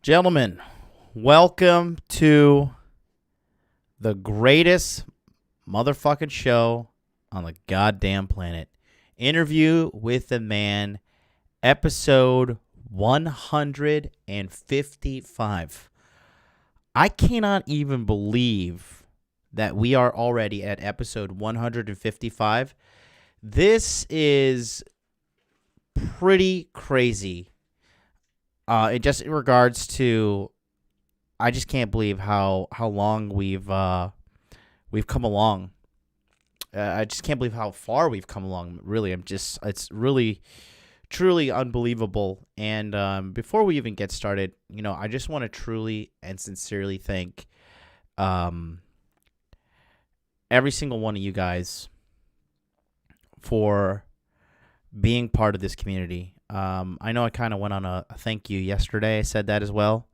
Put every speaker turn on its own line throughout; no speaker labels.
Gentlemen, welcome to the greatest motherfucking show on the goddamn planet. Interview with the Man, episode 155. I cannot even believe that we are already at episode 155. This is pretty crazy. In regards to, I just can't believe how long we've come along. I just can't believe how far we've come along. Really, it's really, truly unbelievable. And before we even get started, I just want to truly and sincerely thank every single one of you guys for being part of this community. I know I kind of went on a thank you yesterday. I said that as well.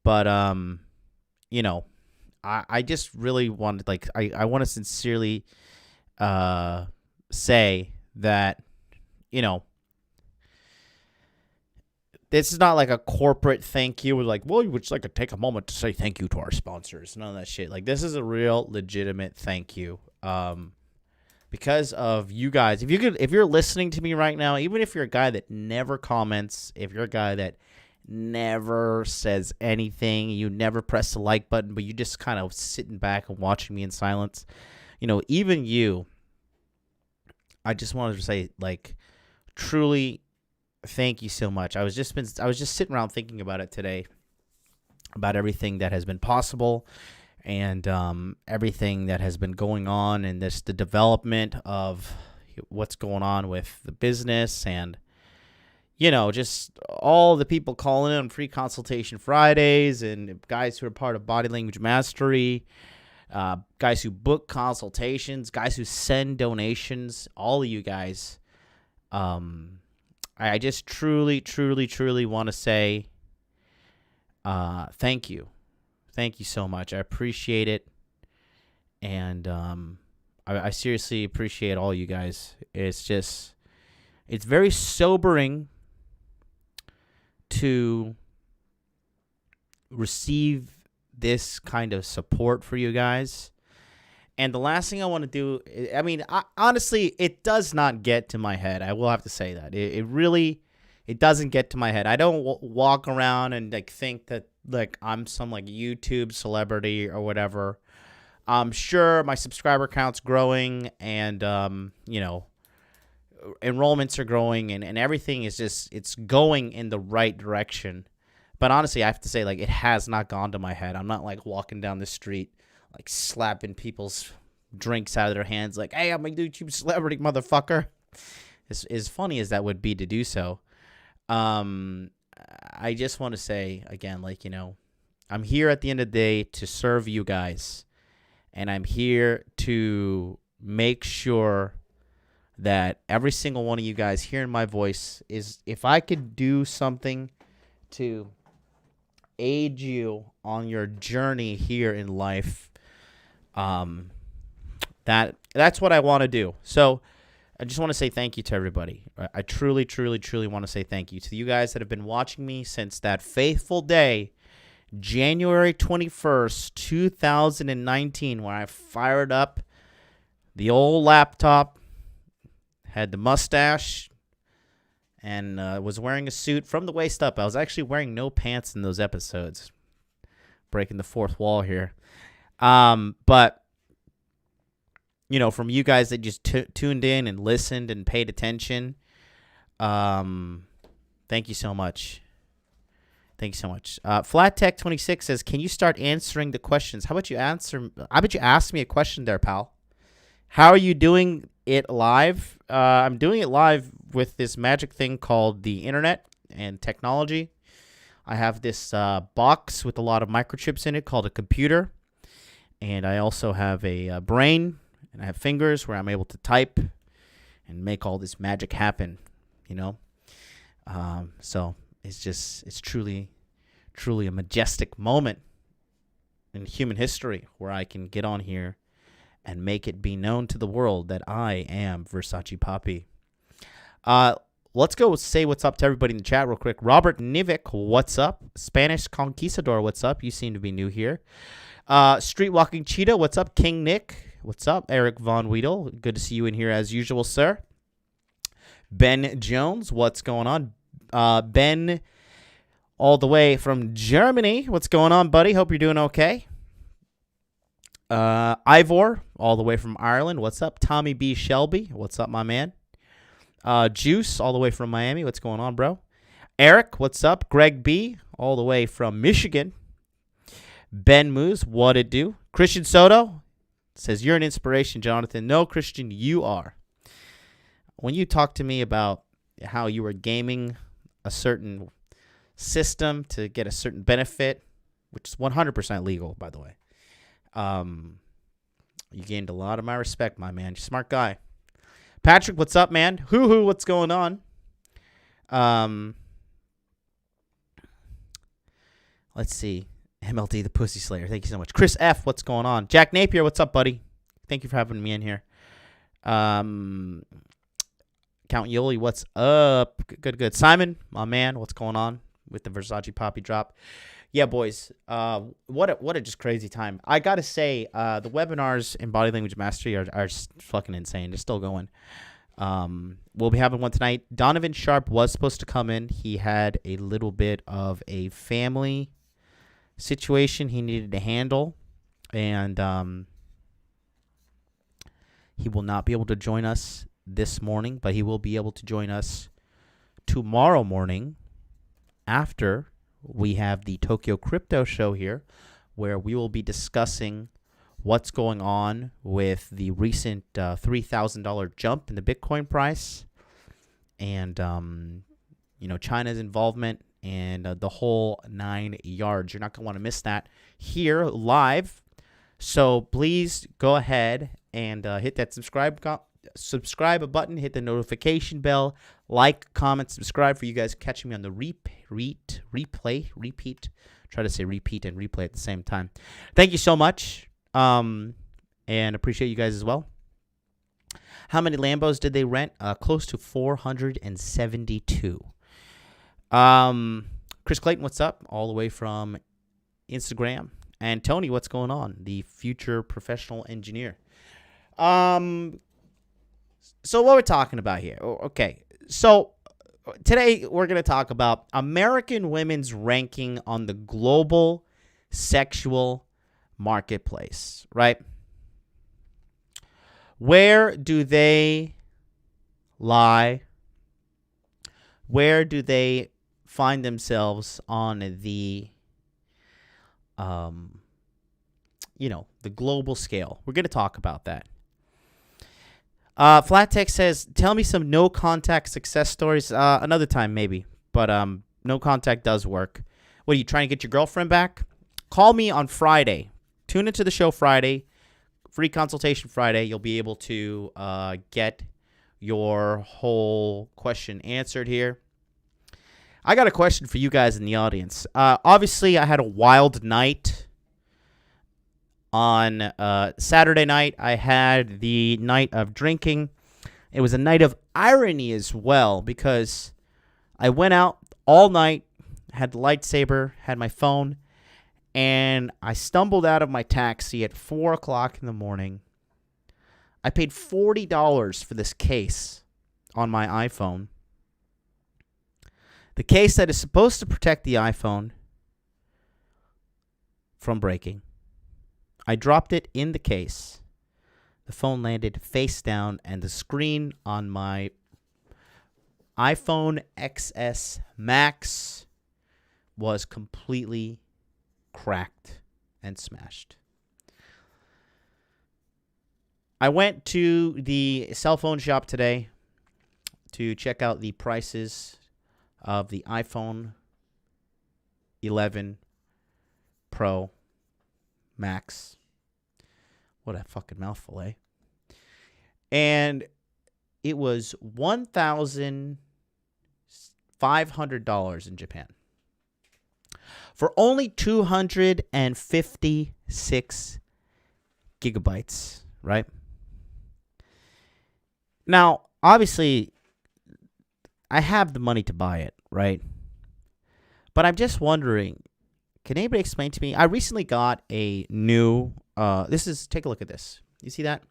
But, I just really wanted, I want to sincerely say that, this is not like a corporate thank you. We're like, well, we would just like to take a moment to say thank you to our sponsors. None of that shit. Like, this is a real legitimate thank you. Because of you guys. If you're listening to me right now, even if you're a guy that never comments, if you're a guy that never says anything, you never press the like button, but you just kind of sitting back and watching me in silence, even you, I just wanted to say, truly thank you so much. I was just sitting around thinking about it today, about everything that has been possible. And everything that has been going on, and the development of what's going on with the business, and just all the people calling in on free consultation Fridays, and guys who are part of Body Language Mastery, guys who book consultations, guys who send donations, all of you guys. I just truly, truly, truly want to say thank you. Thank you so much. I appreciate it. And I seriously appreciate all you guys. It's very sobering to receive this kind of support for you guys. And the last thing I want to do, honestly, it does not get to my head. I will have to say that. It doesn't get to my head. I don't walk around and think that I'm some YouTube celebrity or whatever. I'm sure my subscriber count's growing, and enrollments are growing, and everything is it's going in the right direction. But honestly, I have to say, it has not gone to my head. I'm not walking down the street slapping people's drinks out of their hands hey, I'm a YouTube celebrity, motherfucker. As funny as that would be to do so. I just want to say again, I'm here at the end of the day to serve you guys, and I'm here to make sure that every single one of you guys hearing my voice is, if I could do something to aid you on your journey here in life, that's what I want to do. So I just want to say thank you to everybody. I truly, truly, truly want to say thank you to you guys that have been watching me since that faithful day, January 21st, 2019, when I fired up the old laptop, had the mustache, and was wearing a suit from the waist up. I was actually wearing no pants in those episodes. Breaking the fourth wall here. But from you guys that just tuned in and listened and paid attention, thank you so much. Thank you so much. Flat Tech 26 says, "Can you start answering the questions?" How about you ask me a question there, pal? How are you doing it live? I'm doing it live with this magic thing called the internet and technology. I have this box with a lot of microchips in it called a computer, and I also have a brain. And I have fingers where I'm able to type and make all this magic happen, So it's truly, truly a majestic moment in human history where I can get on here and make it be known to the world that I am Versace Poppy. let's go say what's up to everybody in the chat real quick. Robert Nivik, what's up? Spanish Conquistador, what's up? You seem to be new here. Street Walking Cheetah, what's up? King Nick, what's up? Eric Von Weedle, good to see you in here as usual, sir. Ben Jones, what's going on? Ben, all the way from Germany, what's going on, buddy? Hope you're doing okay. Ivor, all the way from Ireland, what's up? Tommy B. Shelby, what's up, my man? Juice, all the way from Miami. What's going on, bro? Eric, what's up? Greg B, all the way from Michigan. Ben Moose, what it do? Christian Soto says, you're an inspiration, Jonathan. No, Christian, you are. When you talk to me about how you were gaming a certain system to get a certain benefit, which is 100% legal, by the way, you gained a lot of my respect, my man. You're a smart guy. Patrick, what's up, man? Hoo-hoo, what's going on? Let's see. MLD, the Pussy Slayer. Thank you so much. Chris F., what's going on? Jack Napier, what's up, buddy? Thank you for having me in here. Count Yoli, what's up? Good. Simon, my man, what's going on with the Versace Poppy drop? Yeah, boys. What a just crazy time. I got to say, the webinars in Body Language Mastery are fucking insane. They're still going. We'll be having one tonight. Donovan Sharp was supposed to come in. He had a little bit of a family situation he needed to handle. And he will not be able to join us this morning, but he will be able to join us tomorrow morning after we have the Tokyo Crypto Show here, where we will be discussing what's going on with the recent $3,000 jump in the Bitcoin price and, China's involvement and the whole 9 yards. You're not going to want to miss that here live. So please go ahead and hit that subscribe button, hit the notification bell, like, comment, subscribe for you guys catching me on the repeat. Try to say repeat and replay at the same time. Thank you so much, and appreciate you guys as well. How many Lambos did they rent? Close to 472. Chris Clayton, what's up? All the way from Instagram. And Tony, what's going on? The future professional engineer. So what we're talking about here. Okay. So today we're going to talk about American women's ranking on the global sexual marketplace, right? Where do they lie? Where do they find themselves on the the global scale? We're going to talk about that. Flat Text says, tell me some no contact success stories. Another time maybe, but no contact does work. What, are you trying to get your girlfriend back? Call me on Friday. Tune into the show Friday. Free consultation Friday. You'll be able to get your whole question answered here. I got a question for you guys in the audience. Obviously, I had a wild night. On Saturday night, I had the night of drinking. It was a night of irony as well because I went out all night, had the lightsaber, had my phone, and I stumbled out of my taxi at 4 o'clock in the morning. I paid $40 for this case on my iPhone. The case that is supposed to protect the iPhone from breaking. I dropped it in the case. The phone landed face down, and the screen on my iPhone XS Max was completely cracked and smashed. I went to the cell phone shop today to check out the prices of the iPhone 11 Pro Max. What a fucking mouthful, eh? And it was $1,500 in Japan for only 256 gigabytes, right? Now, obviously, I have the money to buy it, right? But I'm just wondering, can anybody explain to me? I recently got a new, take a look at this. You see that?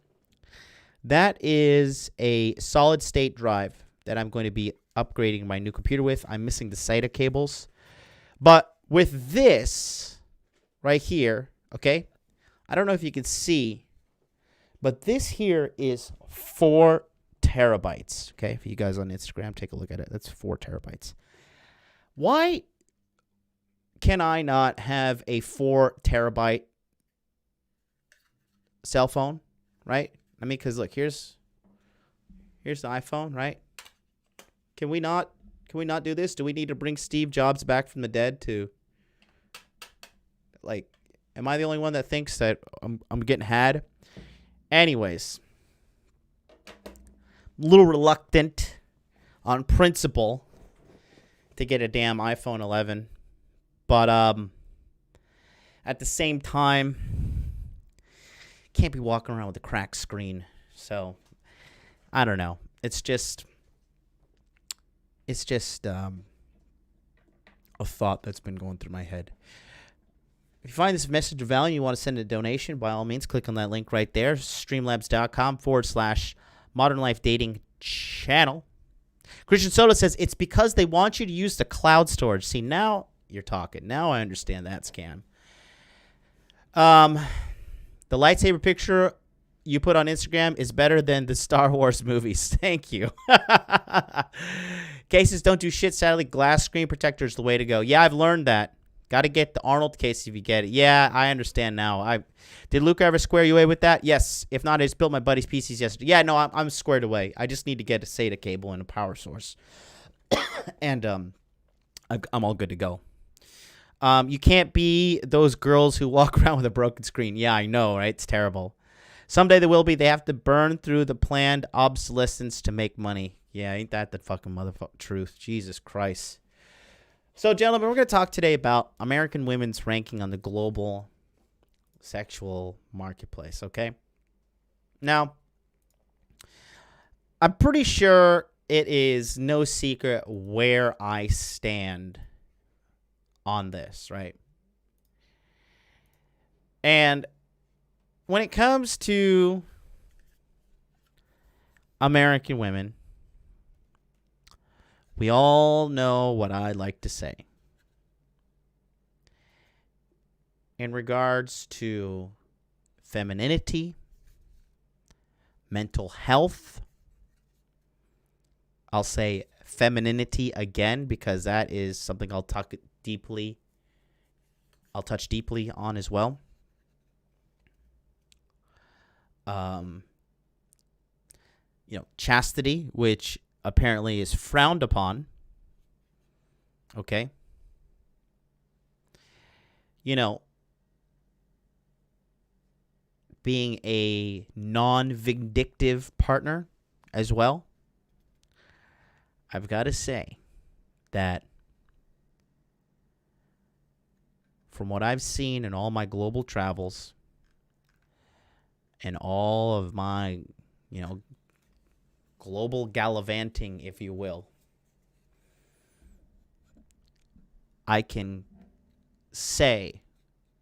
That is a solid state drive that I'm going to be upgrading my new computer with. I'm missing the SATA cables. But with this right here, okay, I don't know if you can see, but this here is 4 terabytes. Okay, for you guys on Instagram, take a look at it. That's 4 terabytes. Why can I not have a 4 terabyte cell phone, right? I mean, because look, here's the iPhone, right? Can we not do this? Do we need to bring Steve Jobs back from the dead to, like, am I the only one that thinks that I'm getting had? Anyways, a little reluctant on principle to get a damn iPhone 11, but at the same time, can't be walking around with a cracked screen. So I don't know. It's just a thought that's been going through my head. If you find this message of value, you want to send a donation, by all means, click on that link right there, streamlabs.com/Modern Life Dating Channel. Christian Soto says, it's because they want you to use the cloud storage. See, now you're talking. Now I understand that scam. The lightsaber picture you put on Instagram is better than the Star Wars movies. Thank you. Cases don't do shit. Sadly, glass screen protector is the way to go. Yeah, I've learned that. Got to get the Arnold case if you get it. Yeah, I understand now. Did Luke ever square you away with that? Yes. If not, I just built my buddy's PCs yesterday. Yeah, no, I'm squared away. I just need to get a SATA cable and a power source. And I'm all good to go. You can't be those girls who walk around with a broken screen. Yeah, I know, right? It's terrible. Someday there will be. They have to burn through the planned obsolescence to make money. Yeah, ain't that the fucking motherfucking truth? Jesus Christ. So, gentlemen, we're going to talk today about American women's ranking on the global sexual marketplace, okay? Now, I'm pretty sure it is no secret where I stand on this, right? And when it comes to American women, we all know what I like to say. In regards to femininity, mental health, I'll say femininity again because that is something I'll touch deeply on as well. Chastity, which apparently is frowned upon. Okay. Being a non-vindictive partner as well. I've got to say that from what I've seen in all my global travels and all of my, global gallivanting, if you will, I can say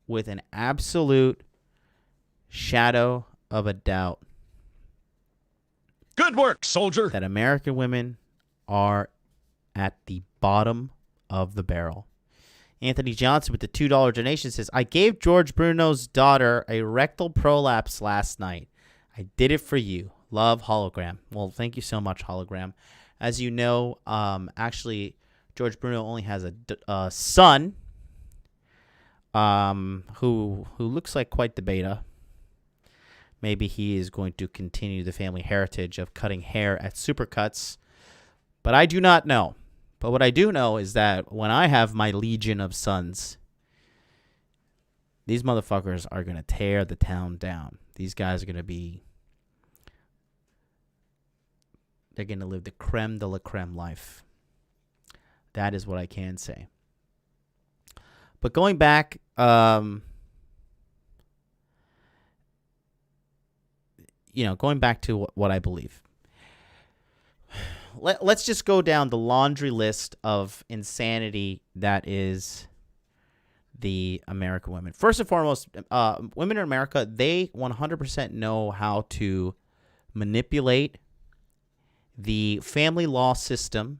with an absolute shadow of a doubt,
good work, soldier,
that American women are at the bottom of the barrel. Anthony Johnson with the $2 donation says, I gave George Bruno's daughter a rectal prolapse last night. I did it for you. Love, Hologram. Well, thank you so much, Hologram. As you know, actually, George Bruno only has a son who looks like quite the beta. Maybe he is going to continue the family heritage of cutting hair at Supercuts. But I do not know. But what I do know is that when I have my legion of sons, these motherfuckers are going to tear the town down. These guys are going to be... They're going to live the creme de la creme life. That is what I can say. But going back... going back to what I believe. let's just go down the laundry list of insanity that is the American women. First and foremost, women in America, they 100% know how to manipulate the family law system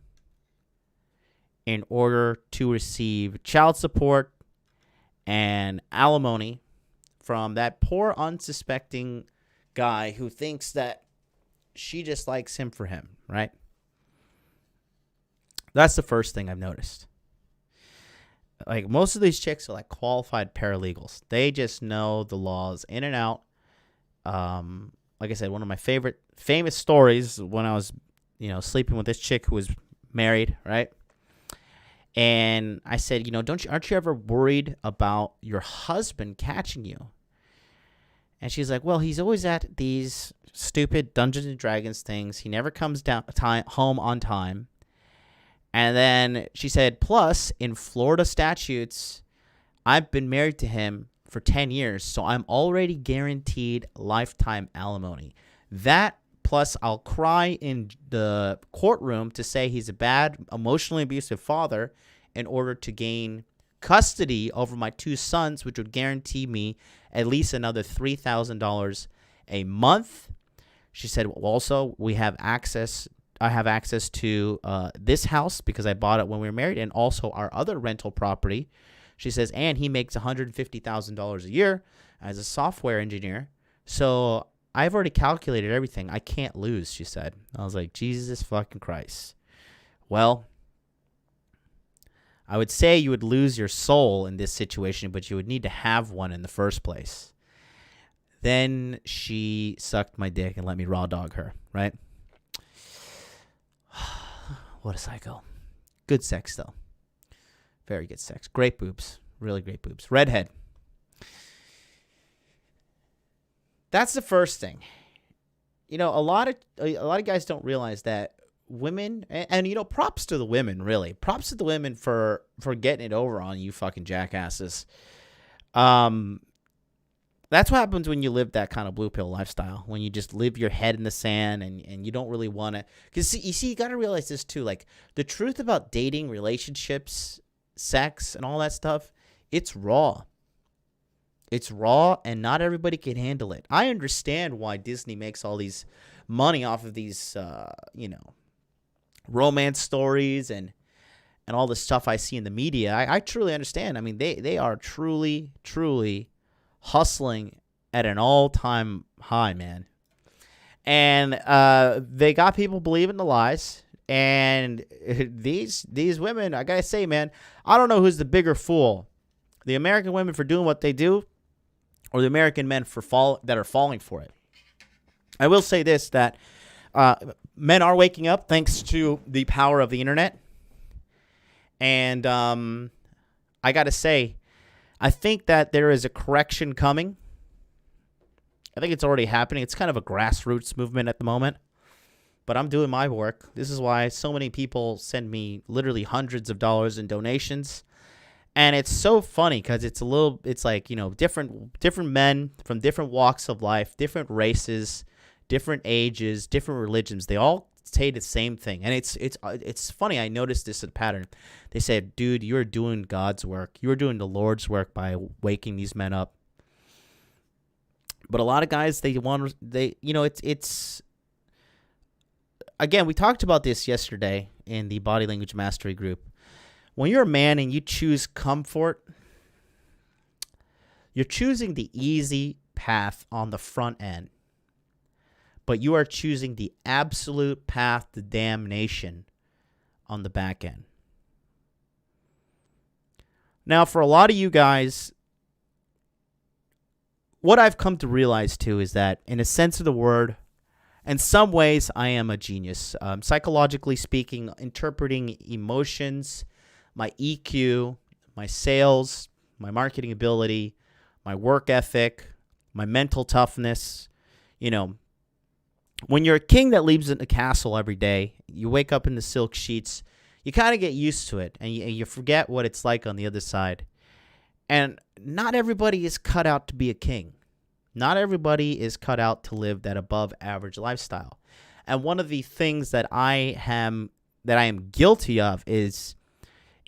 in order to receive child support and alimony from that poor, unsuspecting guy who thinks that she just likes him for him, right? That's the first thing I've noticed. Like, most of these chicks are like qualified paralegals. They just know the laws in and out. Like I said, one of my famous stories when I was, sleeping with this chick who was married, right? And I said, aren't you ever worried about your husband catching you? And she's like, well, he's always at these stupid Dungeons and Dragons things. He never comes home on time. And then she said, plus, in Florida statutes, I've been married to him for 10 years, so I'm already guaranteed lifetime alimony. That, plus I'll cry in the courtroom to say he's a bad, emotionally abusive father in order to gain custody over my 2 sons, which would guarantee me at least another $3,000 a month. She said, also, I have access to this house because I bought it when we were married, and also our other rental property. She says, and he makes $150,000 a year as a software engineer. So I've already calculated everything. I can't lose, she said. I was like, Jesus fucking Christ. Well, I would say you would lose your soul in this situation, but you would need to have one in the first place. Then she sucked my dick and let me raw dog her, right? What a psycho. Good sex, though. Very good sex. Great boobs. Really great boobs. Redhead. That's the first thing. A lot of guys don't realize that women, and props to the women, really. Props to the women for getting it over on you fucking jackasses. That's what happens when you live that kind of blue pill lifestyle, when you just live your head in the sand and you don't really want to. Because, you got to realize this, too. Like, the truth about dating, relationships, sex, and all that stuff, it's raw. It's raw, and not everybody can handle it. I understand why Disney makes all these money off of these, romance stories and all the stuff I see in the media. I truly understand. I mean, they are truly, truly hustling at an all-time high, man. And they got people believing the lies. And these women, I gotta say, man, I don't know who's the bigger fool. The American women for doing what they do, or the American men that are falling for it. I will say this, that men are waking up thanks to the power of the internet. And I gotta say, I think that there is a correction coming. I think it's already happening. It's kind of a grassroots movement at the moment. But I'm doing my work. This is why so many people send me literally hundreds of dollars in donations. And it's so funny because it's like, different men from different walks of life, different races, different ages, different religions. They all say the same thing. And it's funny. I noticed this pattern. They said, dude, you're doing God's work. You're doing the Lord's work by waking these men up. But a lot of guys, it's again, we talked about this yesterday in the Body Language Mastery group. When you're a man and you choose comfort, you're choosing the easy path on the front end. But you are choosing the absolute path to damnation on the back end. Now, for a lot of you guys, what I've come to realize, too, is that in a sense of the word, in some ways, I am a genius. Psychologically speaking, interpreting emotions, my EQ, my sales, my marketing ability, my work ethic, my mental toughness. When you're a king that lives in a castle every day, you wake up in the silk sheets, you kind of get used to it, and you forget what it's like on the other side. And not everybody is cut out to be a king. Not everybody is cut out to live that above average lifestyle. And one of the things that I am guilty of is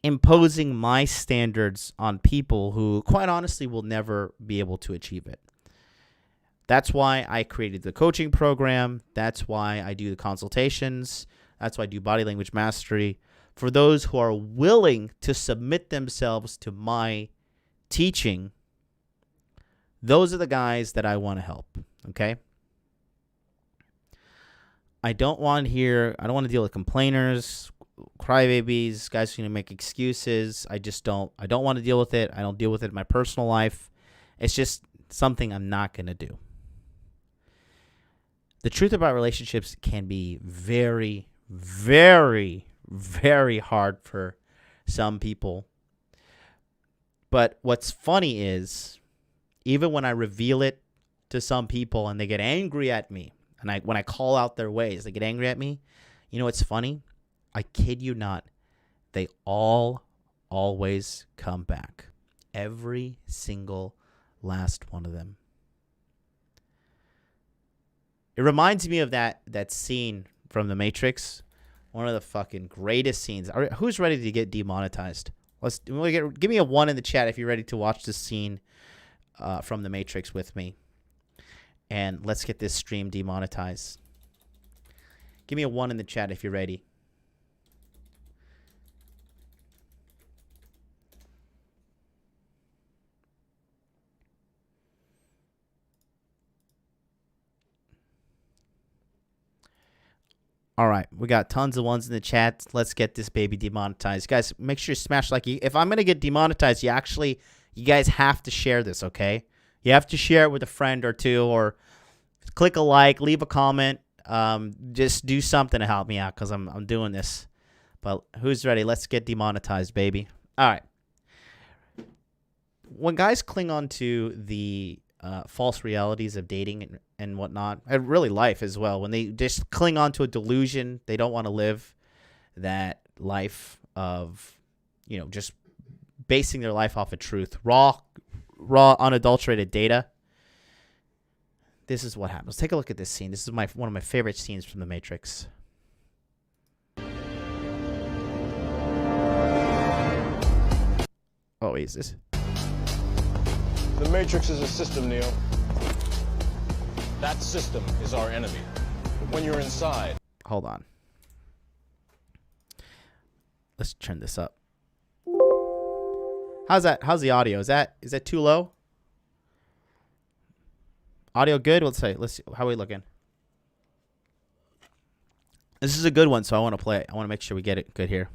imposing my standards on people who, quite honestly, will never be able to achieve it. That's why I created the coaching program. That's why I do the consultations. That's why I do body language mastery. For those who are willing to submit themselves to my teaching, those are the guys that I want to help, okay? I don't want to deal with complainers, crybabies, guys who make excuses. I don't want to deal with it. I don't deal with it in my personal life. It's just something I'm not going to do. The truth about relationships can be very, very, very hard for some people. But what's funny is, even when I reveal it to some people and they get angry at me, and when I call out their ways, they get angry at me. You know what's funny? I kid you not. They all always come back. Every single last one of them. It reminds me of that scene from The Matrix. One of the fucking greatest scenes. Who's ready to get demonetized? Give me a 1 in the chat if you're ready to watch this scene from The Matrix with me. And let's get this stream demonetized. Give me a 1 in the chat if you're ready. All right, we got tons of ones in the chat. Let's get this baby demonetized. Guys, make sure you smash like. If I'm going to get demonetized, you guys have to share this, okay? You have to share it with a friend or two, or click a like, leave a comment. Just do something to help me out because I'm doing this. But who's ready? Let's get demonetized, baby. All right. When guys cling on to the false realities of dating and whatnot, and really life as well, when they just cling on to a delusion, they don't want to live that life of, just basing their life off of truth, raw, unadulterated data. This is what happens. Take a look at this scene. This is one of my favorite scenes from The Matrix. Oh, wait, is this?
The Matrix is a system, Neo. That system is our enemy. But when you're inside...
Hold on. Let's turn this up. How's that? How's the audio? Is that too low? Audio good? Let's see. How are we looking? This is a good one, so I want to play it. I want to make sure we get it good here.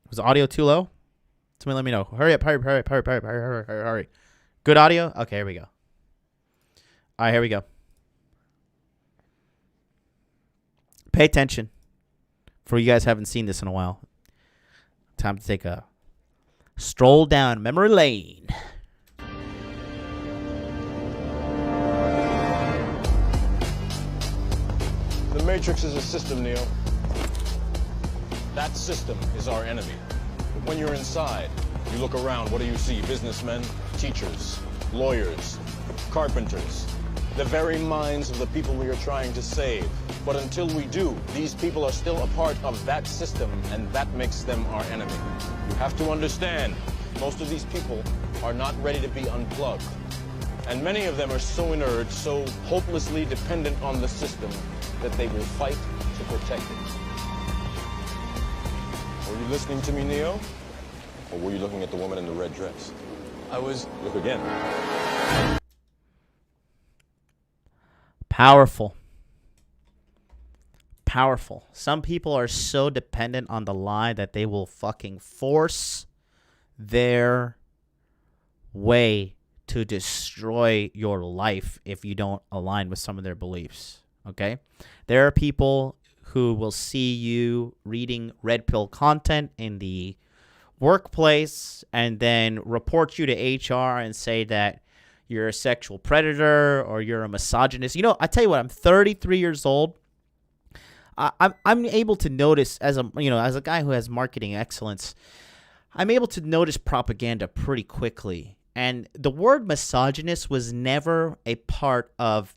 Was the audio too low? Somebody let me know. Hurry up, hurry. Good audio? Okay, here we go. All right, here we go. Pay attention. For you guys haven't seen this in a while. Time to take a stroll down memory lane.
The Matrix is a system, Neo. That system is our enemy. But when you're inside, you look around, what do you see? Businessmen, teachers, lawyers, carpenters, the very minds of the people we are trying to save. But until we do, these people are still a part of that system, and that makes them our enemy. You have to understand, most of these people are not ready to be unplugged. And many of them are so inert, so hopelessly dependent on the system, that they will fight to protect it. Were you listening to me, Neo? Or were you looking at the woman in the red dress? I was... Look again.
Powerful. Powerful. Some people are so dependent on the lie that they will fucking force their way to destroy your life if you don't align with some of their beliefs. Okay? There are people who will see you reading red pill content in the workplace and then report you to HR and say that you're a sexual predator or you're a misogynist. I tell you what, I'm 33 years old. I'm able to notice as a guy who has marketing excellence, I'm able to notice propaganda pretty quickly. And the word misogynist was never a part of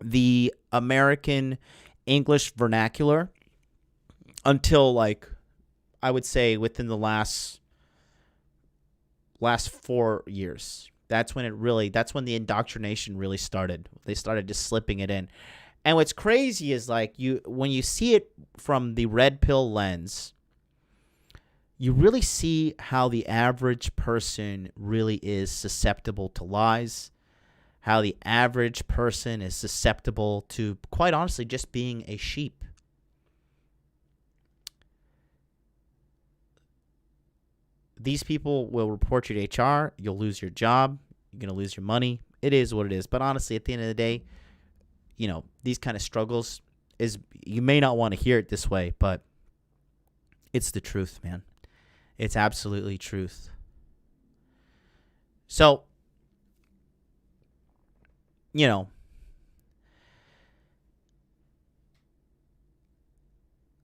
the American English vernacular until, like, I would say within the last 4 years. That's when the indoctrination really started. They started just slipping it in. And what's crazy is, like, when you see it from the red pill lens, you really see how the average person really is susceptible to lies, how the average person is susceptible to, quite honestly, just being a sheep. These people will report you to HR. You'll lose your job. You're going to lose your money. It is what it is. But honestly, at the end of the day, these kind of struggles you may not want to hear it this way, but it's the truth, man. It's absolutely truth. So,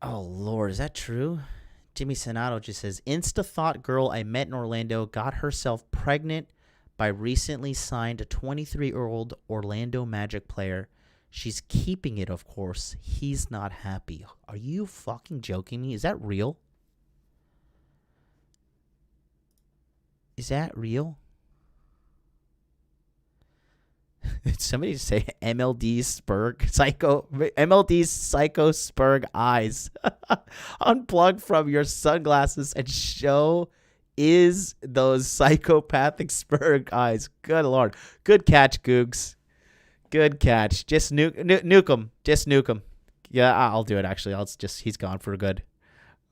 oh, Lord, is that true? Jimmy Sonato just says, Insta thought girl I met in Orlando got herself pregnant by recently signed a 23-year-old Orlando Magic player. She's keeping it, of course. He's not happy. Are you fucking joking me? Is that real? Is that real? Somebody say MLD's psycho Spurg eyes. Unplug from your sunglasses and show is those psychopathic Spurg eyes. Good Lord. Good catch, Googs. Good catch. Just nuke him. Just nuke him. Yeah, I'll do it, actually. He's gone for good.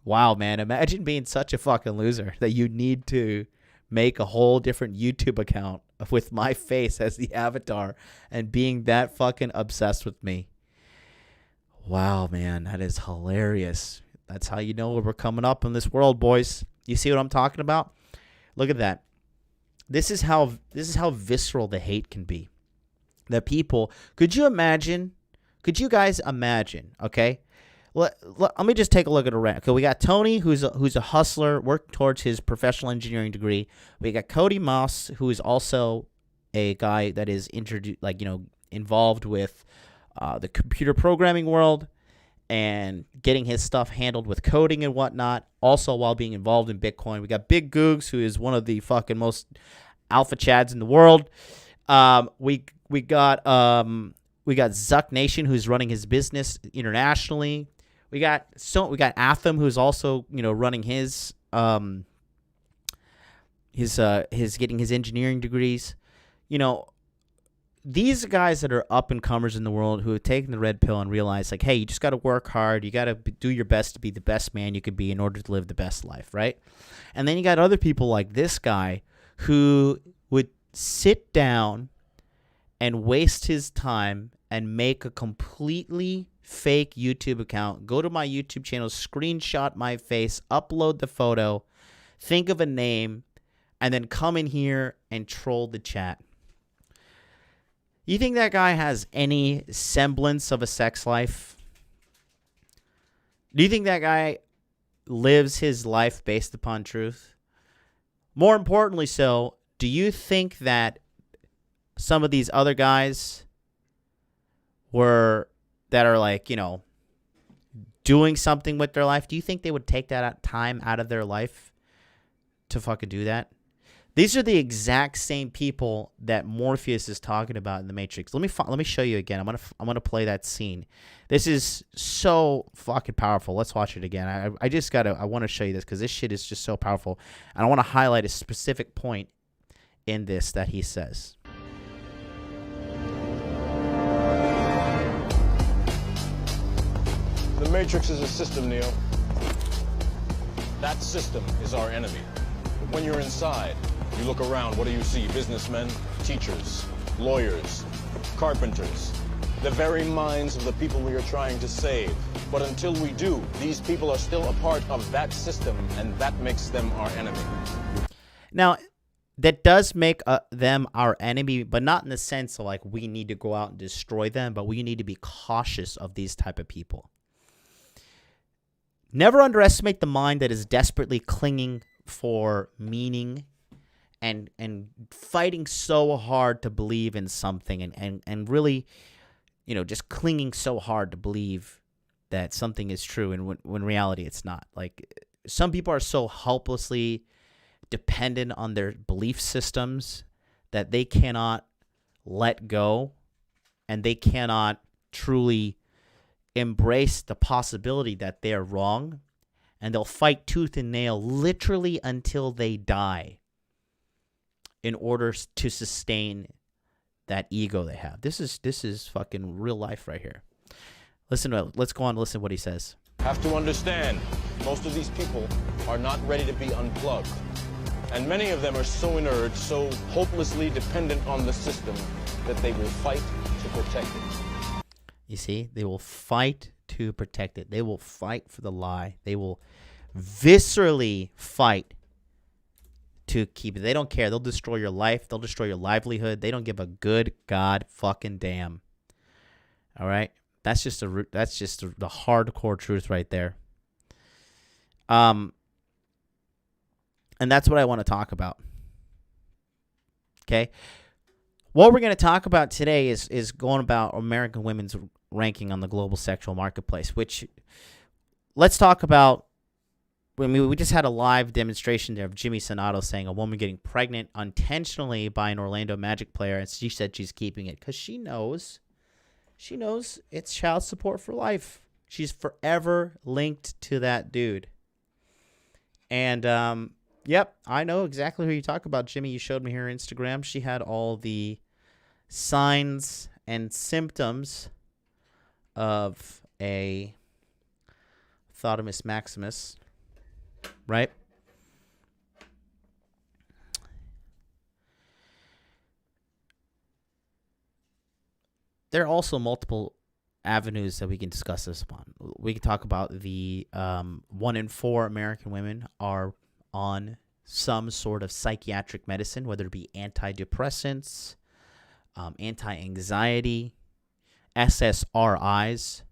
Wow, man. Imagine being such a fucking loser that you need to make a whole different YouTube account with my face as the avatar and being that fucking obsessed with me. Wow, man. That is hilarious. That's how you know we're coming up in this world, boys. You see what I'm talking about? Look at that. This is how visceral the hate can be. The people, could you guys imagine, okay? Let me just take a look at a rant. Okay, we got Tony, who's a hustler, working towards his professional engineering degree. We got Cody Moss, who is also a guy that is involved with the computer programming world and getting his stuff handled with coding and whatnot, also while being involved in Bitcoin. We got Big Googs, who is one of the fucking most alpha chads in the world. We got Zuck Nation, who's running his business internationally. We got Atham, who's also running his getting his engineering degrees. These guys that are up and comers in the world who have taken the red pill and realize, like, hey, you just got to work hard. You got to do your best to be the best man you could be in order to live the best life, right? And then you got other people like this guy who would sit down and waste his time and make a completely fake YouTube account, go to my YouTube channel, screenshot my face, upload the photo, think of a name, and then come in here and troll the chat. You think that guy has any semblance of a sex life? Do you think that guy lives his life based upon truth? More importantly so, do you think that some of these other guys that are like, doing something with their life, do you think they would take that time out of their life to fucking do that? These are the exact same people that Morpheus is talking about in the Matrix. Let me show you again. I'm gonna play that scene. This is so fucking powerful. Let's watch it again. I want to show you this because this shit is just so powerful, and I want to highlight a specific point in this that he says.
The Matrix is a system, Neo. That system is our enemy. But when you're inside, you look around, what do you see? Businessmen, teachers, lawyers, carpenters. The very minds of the people we are trying to save. But until we do, these people are still a part of that system, and that makes them our enemy.
Now, that does make them our enemy, but not in the sense of like we need to go out and destroy them, but we need to be cautious of these type of people. Never underestimate the mind that is desperately clinging for meaning and fighting so hard to believe in something and really just clinging so hard to believe that something is true, and when reality it's not. Like, some people are so helplessly dependent on their belief systems that they cannot let go, and they cannot truly embrace the possibility that they're wrong, and they'll fight tooth and nail literally until they die in order to sustain that ego they have. This is fucking real life right here. Let's go on and listen to what he says.
Have to understand, most of these people are not ready to be unplugged. And many of them are so inert, so hopelessly dependent on the system, that they will fight to protect it.
You see, they will fight to protect it. They will fight for the lie. They will viscerally fight to keep it. They don't care. They'll destroy your life. They'll destroy your livelihood. They don't give a good god fucking damn. All right? That's just the hardcore truth right there. And that's what I want to talk about. Okay? What we're going to talk about today is going about American women's ranking on the global sexual marketplace, which, let's talk about. I mean, we just had a live demonstration there of Jimmy Sonato saying a woman getting pregnant unintentionally by an Orlando Magic player, and she said she's keeping it because she knows it's child support for life. She's forever linked to that dude. And, yep, I know exactly who you talk about, Jimmy. You showed me her Instagram. She had all the signs and symptoms of a Thottimus Maximus, right? There are also multiple avenues that we can discuss this upon. We can talk about the 1 in 4 American women are on some sort of psychiatric medicine, whether it be antidepressants, anti-anxiety, SSRIs.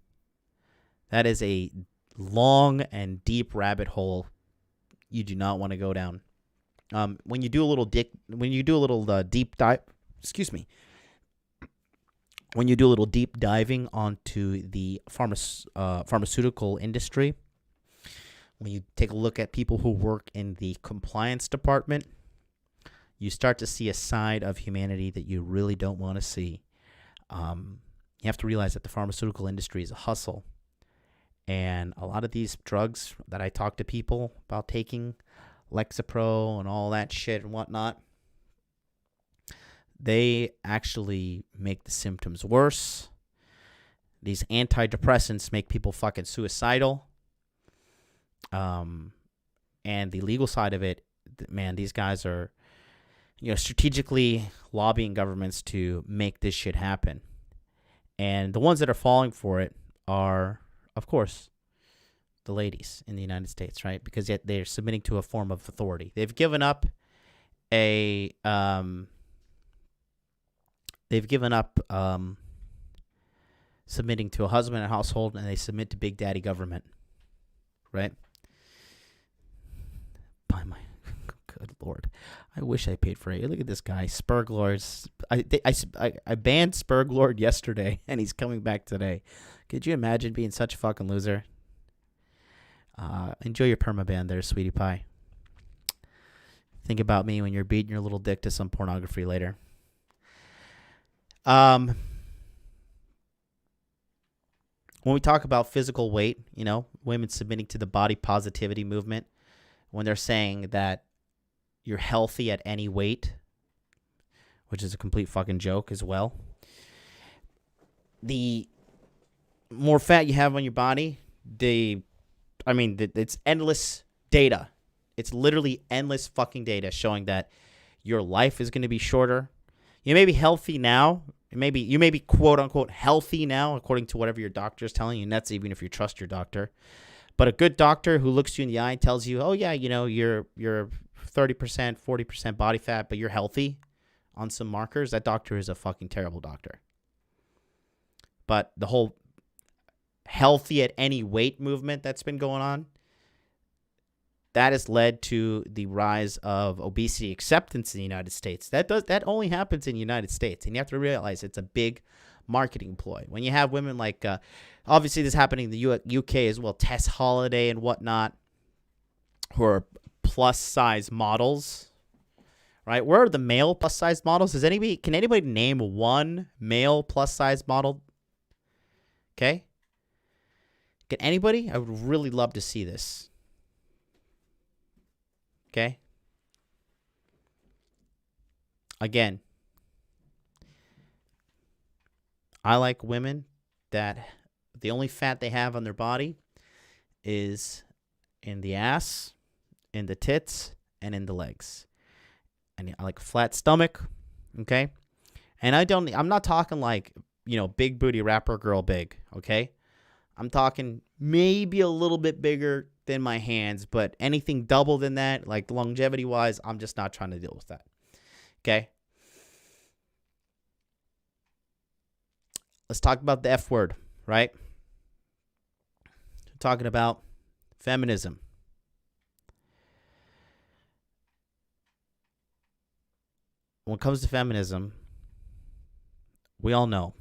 That is a long and deep rabbit hole you do not want to go down. When you do a little deep dive, when you do a little deep diving onto the pharmaceutical industry, when you take a look at people who work in the compliance department, you start to see a side of humanity that you really don't want to see. You have to realize that the pharmaceutical industry is a hustle. And a lot of these drugs that I talk to people about taking, Lexapro and all that shit and whatnot, they actually make the symptoms worse. These antidepressants make people fucking suicidal. And the legal side of it, man, these guys are, strategically lobbying governments to make this shit happen. And the ones that are falling for it are, of course, the ladies in the United States, right? Because yet they're submitting to a form of authority. They've given up submitting to a husband and a household, and they submit to Big Daddy government, right? By my good Lord, I wish I paid for it. Look at this guy, Spurglord. I banned Spurglord yesterday, and he's coming back today. Could you imagine being such a fucking loser? Enjoy your permaban there, sweetie pie. Think about me when you're beating your little dick to some pornography later. When we talk about physical weight, women submitting to the body positivity movement, when they're saying that you're healthy at any weight, which is a complete fucking joke as well. The more fat you have on your body, it's endless data. It's literally endless fucking data showing that your life is going to be shorter. You may be healthy now. You may be quote unquote healthy now, according to whatever your doctor is telling you. And that's even if you trust your doctor. But a good doctor who looks you in the eye and tells you, oh yeah, you're 30%, 40% body fat, but you're healthy on some markers, that doctor is a fucking terrible doctor. But the whole healthy at any weight movement that's been going on, that has led to the rise of obesity acceptance in the United States. That only happens in the United States. And you have to realize it's a big marketing ploy. When you have women like, obviously this is happening in the UK as well, Tess Holiday and whatnot, who are plus size models, right? Where are the male plus size models? Can anybody name one male plus size model? Okay. Can anybody? I would really love to see this. Okay. Again, I like women that the only fat they have on their body is in the ass, in the tits, and in the legs. And I like a flat stomach, okay? And I'm not talking like, big booty rapper girl big, okay? I'm talking maybe a little bit bigger than my hands, but anything double than that, like longevity-wise, I'm just not trying to deal with that, okay? Let's talk about the F word, right? We're talking about feminism. When it comes to feminism, we all know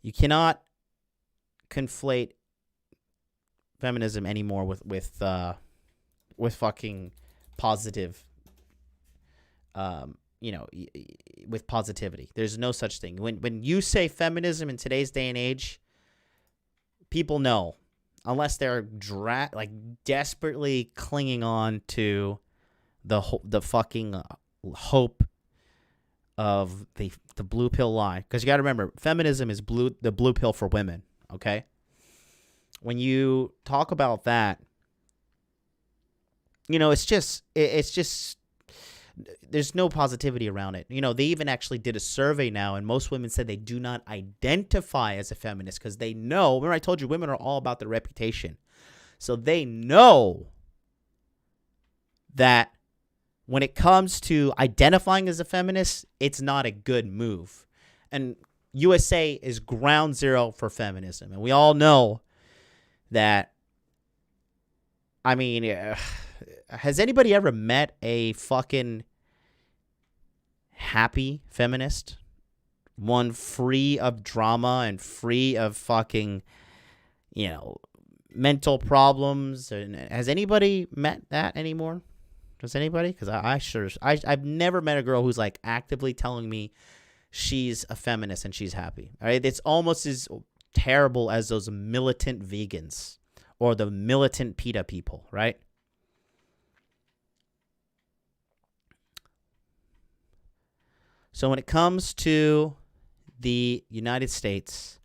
you cannot conflate feminism anymore with fucking positive, with positivity. There's no such thing. When you say feminism in today's day and age, people know, unless they're desperately clinging on to the fucking hope of the blue pill lie. Because you got to remember, feminism is the blue pill for women, okay? When you talk about that, it's just there's no positivity around it. They even actually did a survey now, and most women said they do not identify as a feminist because they know. Remember I told you women are all about their reputation. So they know that when it comes to identifying as a feminist, it's not a good move. And USA is ground zero for feminism. And we all know that, has anybody ever met a fucking happy feminist? One free of drama and free of fucking, mental problems? Has anybody met that anymore? Does anybody? Because I've never met a girl who's like actively telling me she's a feminist and she's happy. All right, it's almost as terrible as those militant vegans or the militant PETA people, right? So when it comes to the United States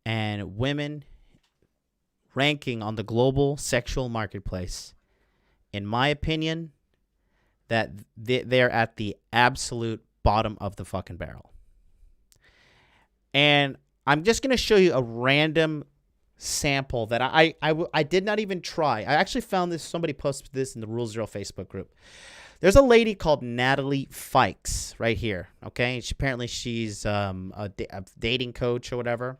and women ranking on the global sexual marketplace, in my opinion, that they're at the absolute bottom of the fucking barrel. And I'm just going to show you a random sample that I did not even try. I actually found this. Somebody posted this in the Rule Zero Facebook group. There's a lady called Natalie Fikes right here, okay? She's a dating coach or whatever.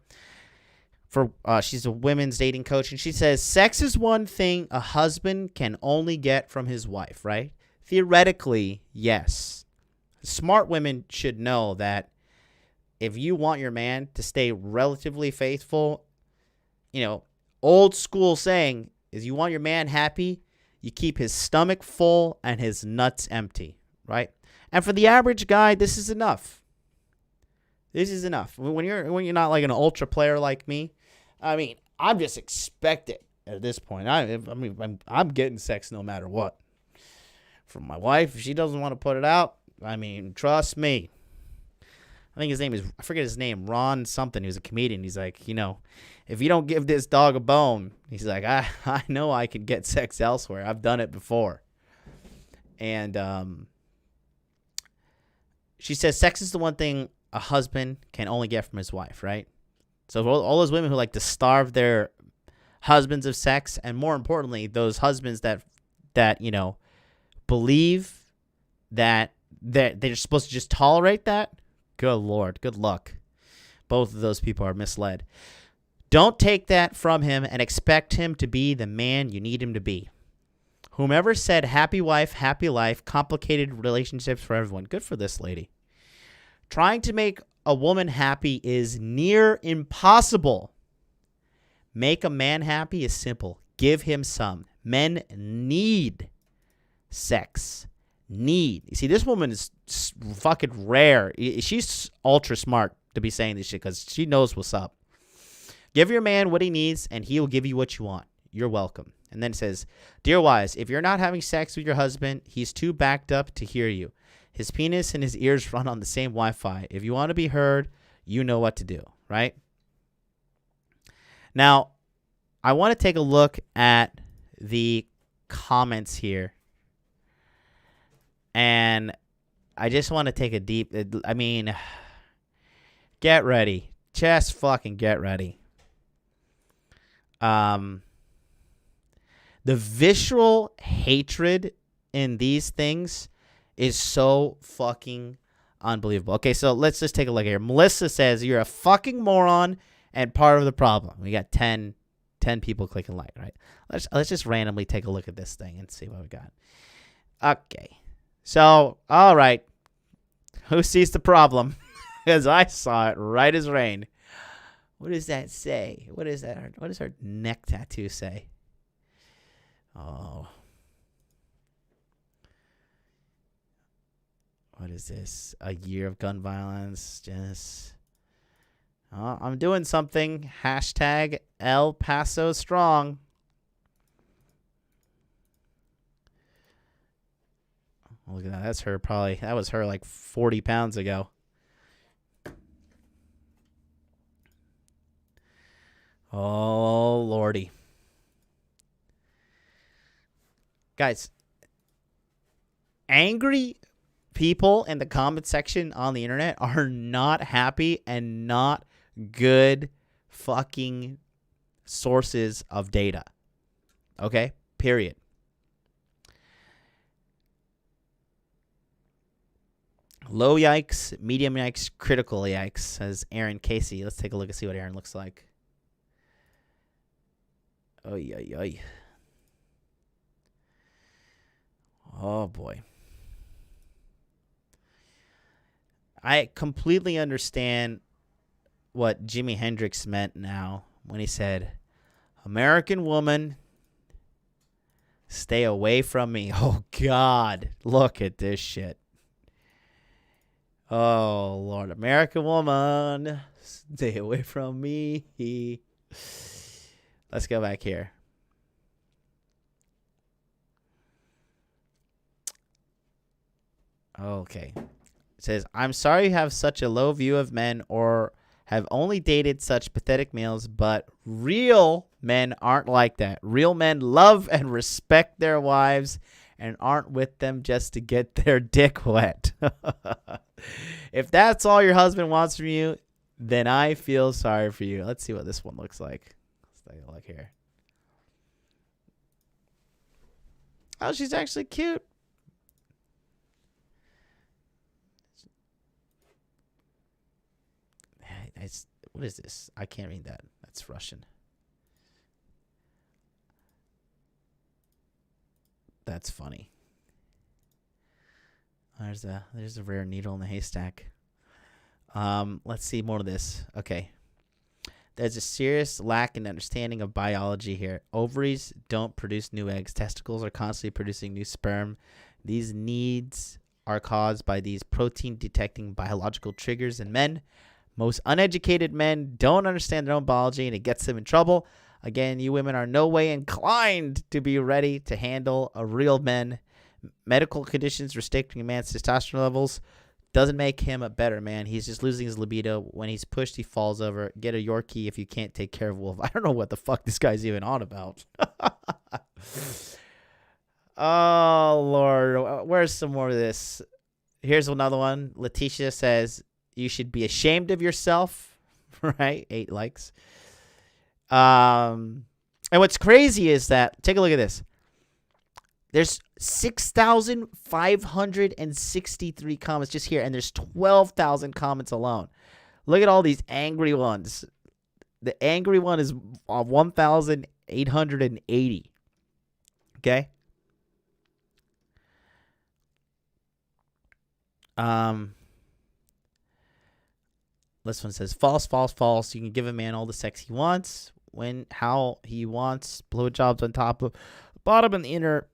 She's a women's dating coach, and she says, sex is one thing a husband can only get from his wife, right? Theoretically, yes. Smart women should know that if you want your man to stay relatively faithful, old school saying is you want your man happy, you keep his stomach full and his nuts empty, right? And for the average guy, this is enough. This is enough. When you're not like an ultra player like me, I'm just expected at this point. I'm getting sex no matter what. From my wife, if she doesn't want to put it out, trust me. I think I forget his name, Ron something. He was a comedian. He's like, if you don't give this dog a bone, he's like, I know I can get sex elsewhere. I've done it before. And she says sex is the one thing a husband can only get from his wife, right? So all those women who like to starve their husbands of sex, and more importantly, those husbands that believe that they're supposed to just tolerate that, good Lord, good luck. Both of those people are misled. Don't take that from him and expect him to be the man you need him to be. Whomever said happy wife, happy life, complicated relationships for everyone. Good for this lady. Trying to make a woman happy is near impossible. Make a man happy is simple. Give him some. Men need sex. Need. You see, this woman is fucking rare. She's ultra smart to be saying this shit because she knows what's up. Give your man what he needs, and he will give you what you want. You're welcome. And then it says, dear wives, if you're not having sex with your husband, he's too backed up to hear you. His penis and his ears run on the same Wi-Fi. If you want to be heard, you know what to do, right? Now, I want to take a look at the comments here. And I just want to take a deep, I mean, get ready. Just fucking get ready. The visceral hatred in these things is so fucking unbelievable. Okay, so let's just take a look here. Melissa says, you're a fucking moron and part of the problem. We got 10 people clicking like, right? Let's just randomly take a look at this thing and see what we got. Okay. So, all right. Who sees the problem? Because I saw it right as rain. What does that say? What is that? What does her neck tattoo say? Oh. What is this? A year of gun violence. Just. Oh, I'm doing something. Hashtag El Paso Strong. Look at that. That's her probably. That was her like 40 pounds ago. Oh, Lordy. Guys, angry people in the comment section on the internet are not happy and not good fucking sources of data. Okay? Period. Low yikes, medium yikes, critical yikes, says Aaron Casey. Let's take a look and see what Aaron looks like. Oy, oy, oy. Oh, boy. I completely understand what Jimi Hendrix meant now when he said, American woman, stay away from me. Oh, God. Look at this shit. Oh, Lord. American woman, stay away from me. Let's go back here. Okay. It says, I'm sorry you have such a low view of men or have only dated such pathetic males, but real men aren't like that. Real men love and respect their wives and aren't with them just to get their dick wet. If that's all your husband wants from you, then I feel sorry for you. Let's see what this one looks like. Let's take a look here. Oh, she's actually cute. What is this? I can't read that. That's Russian. That's funny. There's a rare needle in the haystack. Let's see more of this. Okay. There's a serious lack in understanding of biology here. Ovaries don't produce new eggs. Testicles are constantly producing new sperm. These needs are caused by these protein-detecting biological triggers in men. Most uneducated men don't understand their own biology, and it gets them in trouble. Again, you women are no way inclined to be ready to handle a real man. Medical conditions restricting a man's testosterone levels doesn't make him a better man. He's just losing his libido. When he's pushed, he falls over. Get a Yorkie if you can't take care of a wolf. I don't know what the fuck this guy's even on about. Oh, Lord. Where's some more of this? Here's another one. Letitia says, you should be ashamed of yourself. Right? 8 likes. And what's crazy is that, take a look at this. There's 6,563 comments just here, and there's 12,000 comments alone. Look at all these angry ones. The angry one is 1,880. Okay? This one says false, false, false. You can give a man all the sex he wants, when, how he wants, blowjobs on top of, bottom and the inner,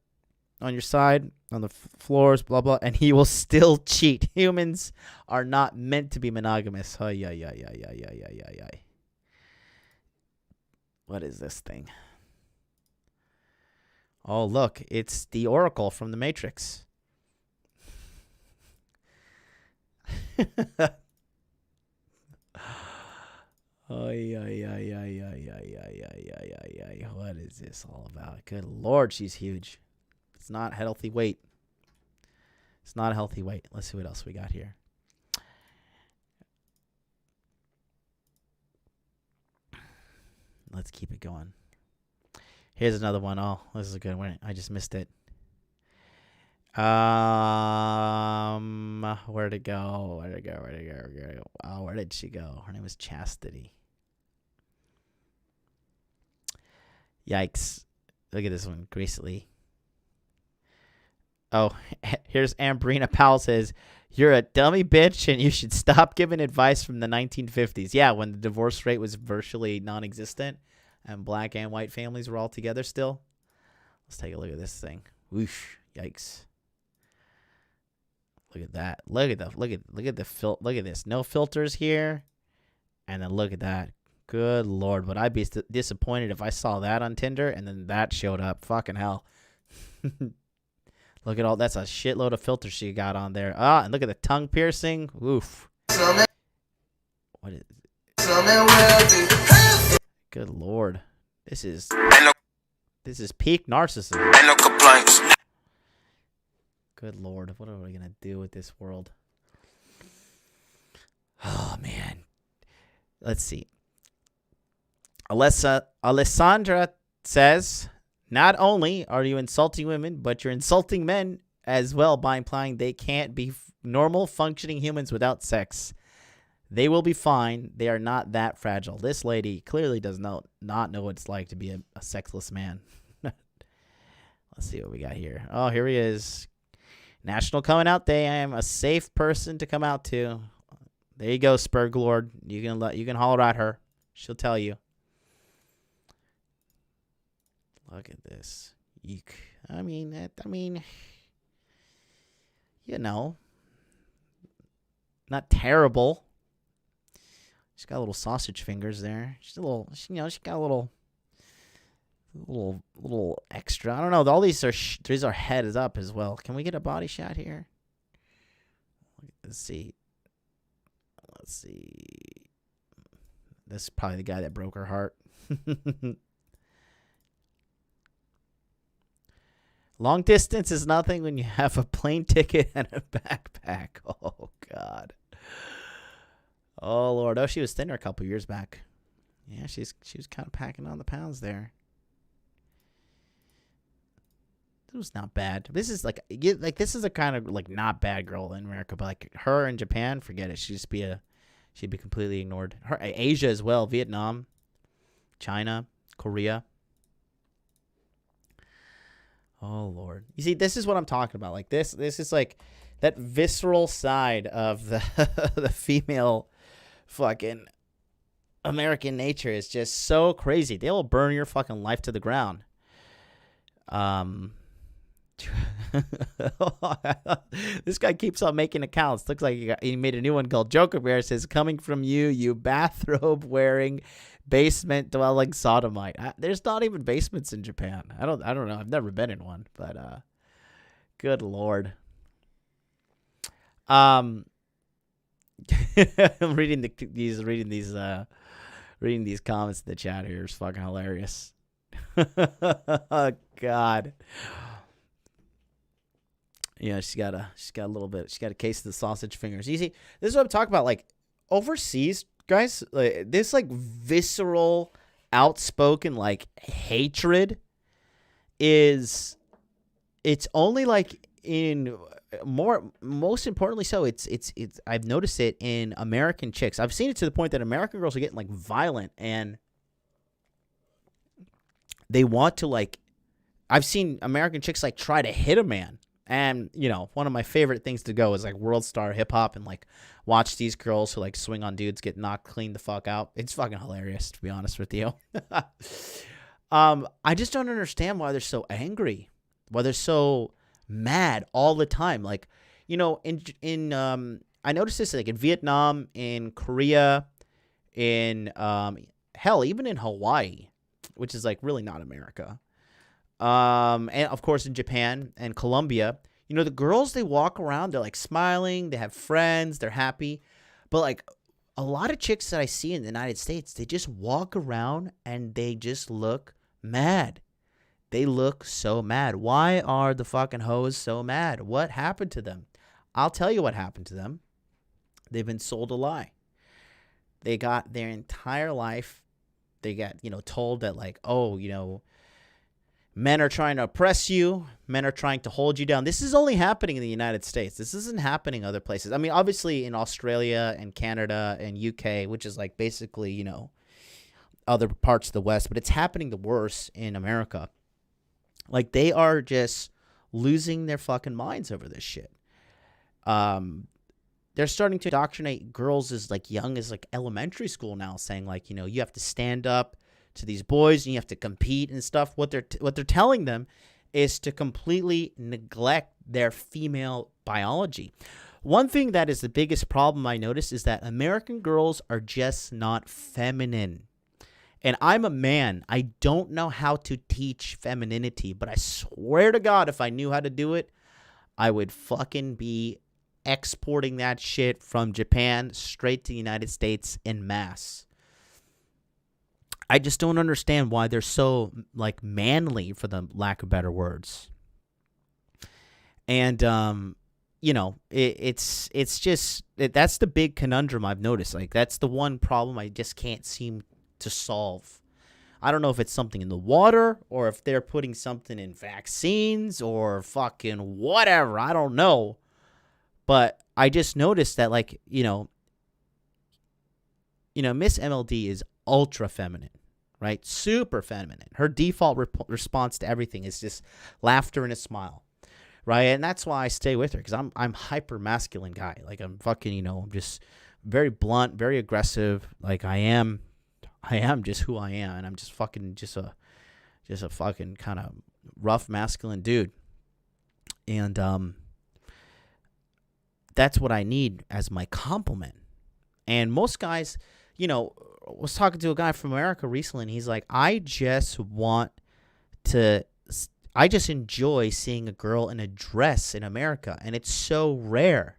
on your side, on the floors, blah blah, and he will still cheat. Humans are not meant to be monogamous. Ay, ay, ay, ay, ay, ay, ay, ay, ay. What is this thing? Oh, look, it's the Oracle from the Matrix. Ay, ay, ay, ay, ay, ay, ay, ay, ay, ay. What is this all about? Good Lord, she's huge. It's not healthy weight. It's not a healthy weight. Let's see what else we got here. Let's keep it going. Here's another one. Oh, this is a good one. I just missed it. Where'd it go? Where'd it go? Where'd it go? Where'd it go? Oh, where did she go? Her name was Chastity. Yikes. Look at this one. Grace Lee. Oh, here's Ambrina Powell says, you're a dummy bitch and you should stop giving advice from the 1950s. Yeah, when the divorce rate was virtually non-existent and black and white families were all together still. Let's take a look at this thing. Whoosh. Yikes. Look at that. Look at this. No filters here. And then look at that. Good Lord. Would I be disappointed if I saw that on Tinder and then that showed up? Fucking hell. Look at all. That's a shitload of filters she got on there. Ah, and look at the tongue piercing. Oof. What is it? Good Lord. This is peak narcissism.
Ain't no complaints.
Good Lord. What are we going to do with this world? Oh, man. Let's see. Alessandra says, not only are you insulting women, but you're insulting men as well by implying they can't be normal functioning humans without sex. They will be fine. They are not that fragile. This lady clearly does not know what it's like to be a sexless man. Let's see what we got here. Oh, here he is. National Coming Out Day. I am a safe person to come out to. There you go, Spurglord. You can holler at her. She'll tell you. Look at this. Eek. I mean, you know, not terrible. She's got little sausage fingers there. She's a little, she got a little extra. I don't know. All these are head is up as well. Can we get a body shot here? Let's see. This is probably the guy that broke her heart. Long distance is nothing when you have a plane ticket and a backpack. Oh, God. Oh, Lord. Oh, she was thinner a couple years back. Yeah, she was kind of packing on the pounds there. It was not bad. This is this is a kind of like not bad girl in America, but like her in Japan, forget it. She'd be completely ignored. Her Asia as well, Vietnam, China, Korea. Oh, Lord. You see, this is what I'm talking about. Like this is like that visceral side of the the female fucking American nature is just so crazy. They will burn your fucking life to the ground. This guy keeps on making accounts. Looks like he made a new one called Joker Bear. It says, coming from you, you bathrobe wearing, basement dwelling sodomite. There's not even basements in Japan. I don't know. I've never been in one, but good Lord. I'm reading these comments in the chat here. It's fucking hilarious. Oh, God. Yeah, she's got a case of the sausage fingers. You see, this is what I'm talking about. Like overseas, guys, like this like visceral, outspoken like hatred it's only like most importantly so it's I've noticed it in American chicks. I've seen it to the point that American girls are getting like violent and they want to like, I've seen American chicks like try to hit a man And, one of my favorite things to go is like World Star Hip Hop and like watch these girls who like swing on dudes get knocked clean the fuck out. It's fucking hilarious, to be honest with you. I just don't understand why they're so angry, why they're so mad all the time. Like, I noticed this like in Vietnam, in Korea, in hell, even in Hawaii, which is like really not America. And of course in Japan and Colombia, the girls, they walk around, they're like smiling, they have friends, they're happy. But like a lot of chicks that I see in the United States, they just walk around and they just look mad. They look so mad. Why are the fucking hoes so mad? What happened to them? I'll tell you what happened to them. They've been sold a lie. They got their entire life. They got, told that like, oh, men are trying to oppress you. Men are trying to hold you down. This is only happening in the United States. This isn't happening other places. I mean, obviously in Australia and Canada and UK, which is like basically, other parts of the West, but it's happening the worst in America. Like they are just losing their fucking minds over this shit. They're starting to indoctrinate girls as like young as like elementary school now, saying like, you have to stand up to these boys and you have to compete and stuff. What they're telling them is to completely neglect their female biology. One thing that is the biggest problem I noticed is that American girls are just not feminine. And I'm a man. I don't know how to teach femininity, but I swear to God, if I knew how to do it, I would fucking be exporting that shit from Japan straight to the United States en masse. I just don't understand why they're so like manly, for the lack of better words. And it's just that's the big conundrum I've noticed. Like that's the one problem I just can't seem to solve. I don't know if it's something in the water or if they're putting something in vaccines or fucking whatever. I don't know. But I just noticed that like, Miss MLD is ultra feminine, right? Super feminine. Her default response to everything is just laughter and a smile, right? And that's why I stay with her, because I'm hyper masculine guy. Like I'm fucking, I'm just very blunt, very aggressive. Like I am just who I am, and I'm just fucking just a fucking kind of rough masculine dude. And that's what I need as my compliment. And most guys, was talking to a guy from America recently, and he's like, I just enjoy seeing a girl in a dress in America, and it's so rare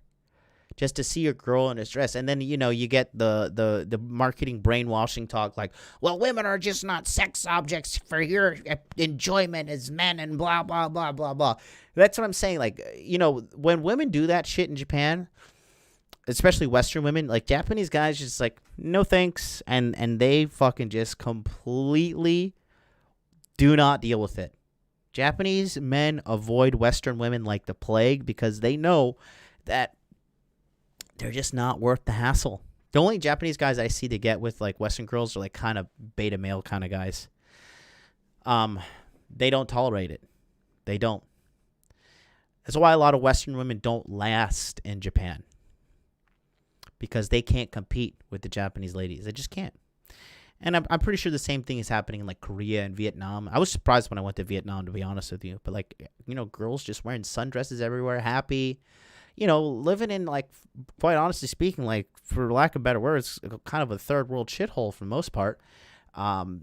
just to see a girl in a dress. And then, you get the marketing brainwashing talk like, well, women are just not sex objects for your enjoyment as men and blah, blah, blah, blah, blah. That's what I'm saying. Like, when women do that shit in Japan, especially Western women, like Japanese guys just like, no thanks. And they fucking just completely do not deal with it. Japanese men avoid Western women like the plague because they know that they're just not worth the hassle. The only Japanese guys I see to get with like Western girls are like kind of beta male kind of guys. They don't tolerate it. They don't. That's why a lot of Western women don't last in Japan, because they can't compete with the Japanese ladies. They just can't. And I'm pretty sure the same thing is happening in like Korea and Vietnam. I was surprised when I went to Vietnam, to be honest with you. But like, girls just wearing sundresses everywhere, happy. Living in, like, quite honestly speaking, like, for lack of better words, kind of a third world shithole for the most part.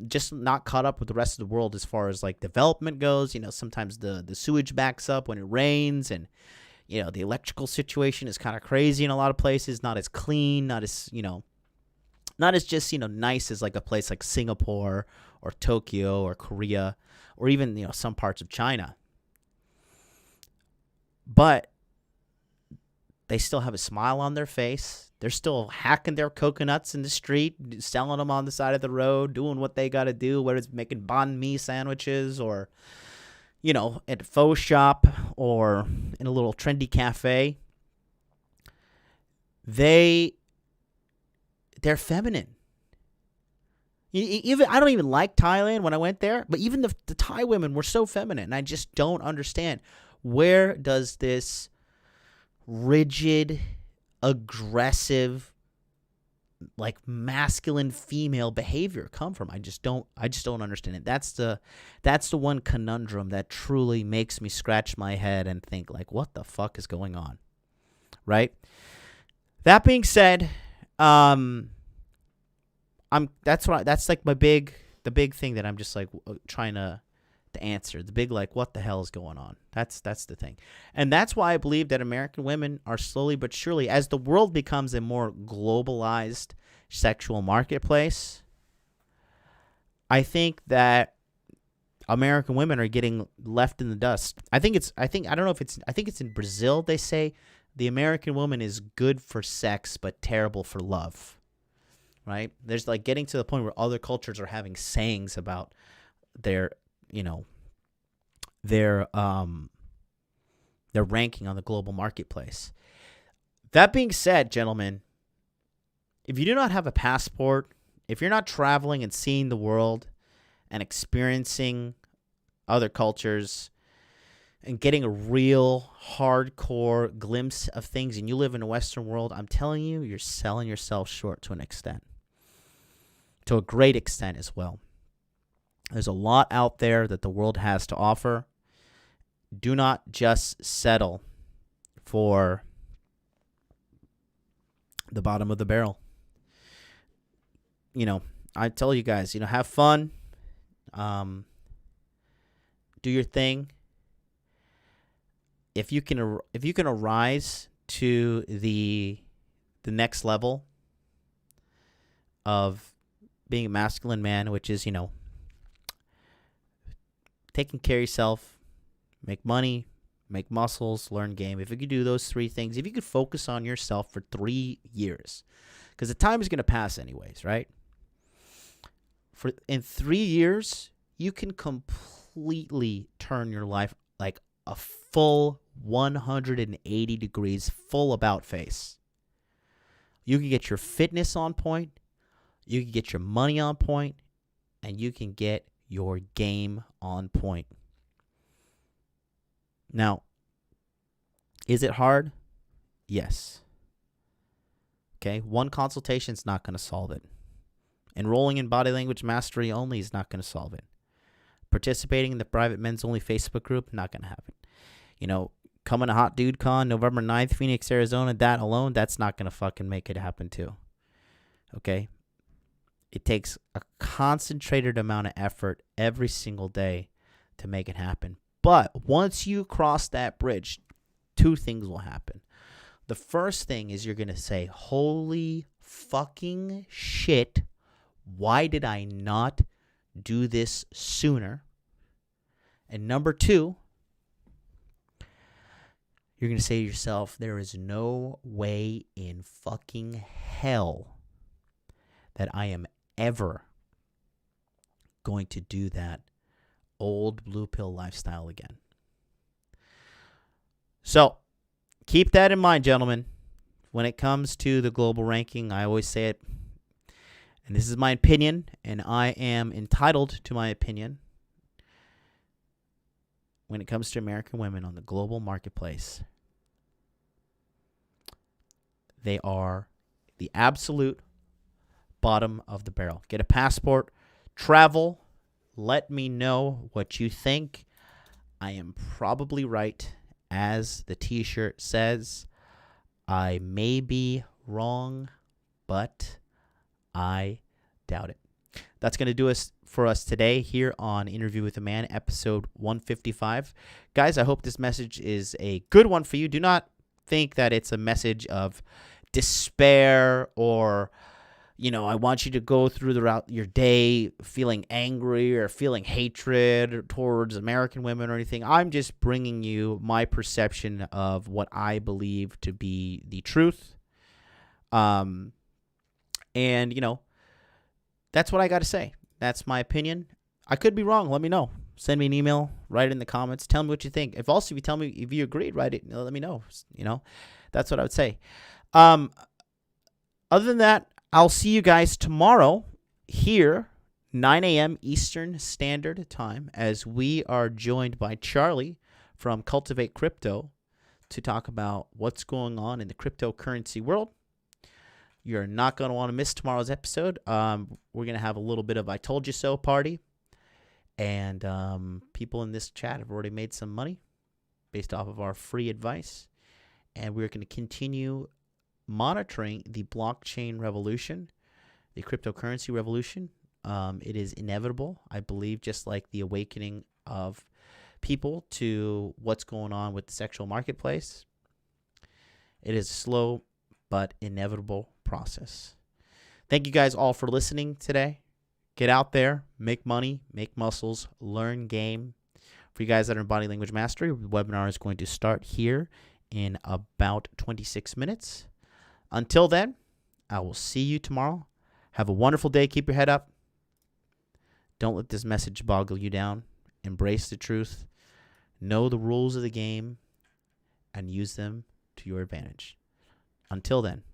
Just not caught up with the rest of the world as far as, like, development goes. Sometimes the sewage backs up when it rains, and, the electrical situation is kind of crazy in a lot of places. Not as clean, not as just, nice as, like, a place like Singapore or Tokyo or Korea or even, some parts of China. But they still have a smile on their face. They're still hacking their coconuts in the street, selling them on the side of the road, doing what they got to do, whether it's making banh mi sandwiches or, at a faux shop or in a little trendy cafe. They're feminine. Even I don't even like Thailand when I went there, but even the Thai women were so feminine, and I just don't understand Where does this rigid, aggressive, like masculine female behavior come from? I just don't understand it. That's the one conundrum that truly makes me scratch my head and think, like, what the fuck is going on? Right? That being said, that's like the big thing that I'm just like trying to answer. The big, like, what the hell is going on? That's the thing. And that's why I believe that American women are slowly but surely, as the world becomes a more globalized sexual marketplace, I think that American women are getting left in the dust. I think it's in Brazil they say the American woman is good for sex but terrible for love. Right? There's like getting to the point where other cultures are having sayings about their ranking on the global marketplace. That being said, gentlemen, if you do not have a passport, if you're not traveling and seeing the world and experiencing other cultures and getting a real hardcore glimpse of things, and you live in a Western world, I'm telling you, you're selling yourself short to an extent. To a great extent as well. There's a lot out there that the world has to offer. Do not just settle for the bottom of the barrel. I tell you guys, have fun. Do your thing. If you can arise to the next level of being a masculine man, which is, taking care of yourself, make money, make muscles, learn game. If you could do those three things, if you could focus on yourself for 3 years, because the time is going to pass anyways, right? In 3 years, you can completely turn your life like a full 180 degrees, full about face. You can get your fitness on point, you can get your money on point, and you can get your game on point. Now, is it hard? Yes. Okay, one consultation is not going to solve it. Enrolling in Body Language Mastery Only is not going to solve it. Participating in the private men's only Facebook group, not going to happen. Coming to Hot Dude Con November 9th, Phoenix, Arizona, that alone, that's not going to fucking make it happen too. Okay? It takes a concentrated amount of effort every single day to make it happen. But once you cross that bridge, two things will happen. The first thing is you're going to say, holy fucking shit, why did I not do this sooner? And number two, you're going to say to yourself, there is no way in fucking hell that I am ever going to do that old blue pill lifestyle again. So, keep that in mind, gentlemen. When it comes to the global ranking, I always say it, and this is my opinion, and I am entitled to my opinion. When it comes to American women on the global marketplace, they are the absolute bottom of the barrel. Get a passport, travel, let me know what you think. I am probably right, as the t-shirt says. I may be wrong, but I doubt it. That's going to do us for us today here on Interview with a Man, episode 155. Guys, I hope this message is a good one for you. Do not think that it's a message of despair or, I want you to go throughout your day feeling angry or feeling hatred towards American women or anything. I'm just bringing you my perception of what I believe to be the truth. And, that's what I got to say. That's my opinion. I could be wrong. Let me know. Send me an email. Write it in the comments. Tell me what you think. If you tell me if you agreed, write it. Let me know. That's what I would say. Other than that, I'll see you guys tomorrow here, 9 a.m. Eastern Standard Time, as we are joined by Charlie from Cultivate Crypto to talk about what's going on in the cryptocurrency world. You're not going to want to miss tomorrow's episode. We're going to have a little bit of I Told You So party. And people in this chat have already made some money based off of our free advice. And we're going to continue monitoring the blockchain revolution, the cryptocurrency revolution. It is inevitable, I believe, just like the awakening of people to what's going on with the sexual marketplace. It is a slow but inevitable process. Thank you guys all for listening today. Get out there, make money, make muscles, learn game. For you guys that are in body language mastery, the webinar is going to start here in about 26 minutes. Until then, I will see you tomorrow. Have a wonderful day. Keep your head up. Don't let this message boggle you down. Embrace the truth. Know the rules of the game and use them to your advantage. Until then.